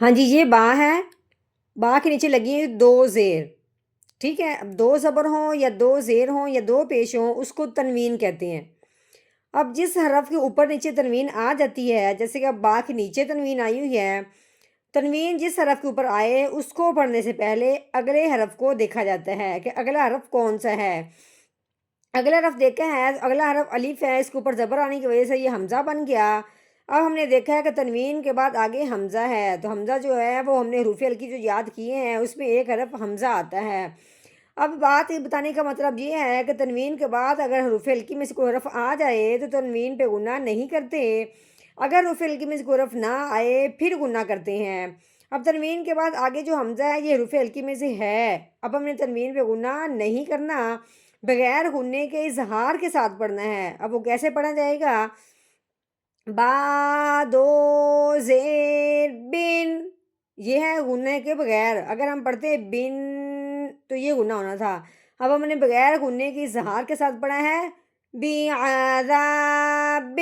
ہاں جی، یہ با ہے، با کے نیچے لگی ہیں 2 زیر، ٹھیک ہے؟ اب 2 زبر ہوں یا 2 زیر ہوں یا 2 پیش ہوں، اس کو تنوین کہتے ہیں۔ اب جس حرف کے اوپر نیچے تنوین آ جاتی ہے، جیسے کہ اب با کے نیچے تنوین آئی ہوئی ہے، تنوین جس حرف کے اوپر آئے اس کو پڑھنے سے پہلے اگلے حرف کو دیکھا جاتا ہے کہ اگلا حرف کون سا ہے۔ اگلا حرف دیکھا ہے، اگلا حرف الف ہے، اس کے اوپر زبر آنے کی وجہ سے یہ حمزہ بن گیا۔ اب ہم نے دیکھا ہے کہ تنوین کے بعد آگے حمزہ ہے، تو حمزہ جو ہے وہ ہم نے حروف ہلکی جو یاد کیے ہیں اس میں ایک حرف حمزہ آتا ہے۔ اب بات یہ بتانے کا مطلب یہ ہے کہ تنوین کے بعد اگر حروف ہلکی میں سے کوئی حرف آ جائے تو تنوین پہ غنہ نہیں کرتے، اگر حروف ہلکی میں سے کوئی حرف نہ آئے پھر غنہ کرتے ہیں۔ اب تنوین کے بعد آگے جو حمزہ ہے یہ حروف ہلکی میں سے ہے، اب ہم نے تنوین پہ غنہ نہیں کرنا، بغیر غنے کے اظہار کے ساتھ پڑھنا ہے۔ اب وہ کیسے پڑھا جائے گا؟ با دو زیر بن، یہ ہے غنے کے بغیر۔ اگر ہم پڑھتے بن تو یہ غنہ ہونا تھا، اب ہم نے بغیر غنے کے اظہار کے ساتھ پڑھا ہے بعذاب،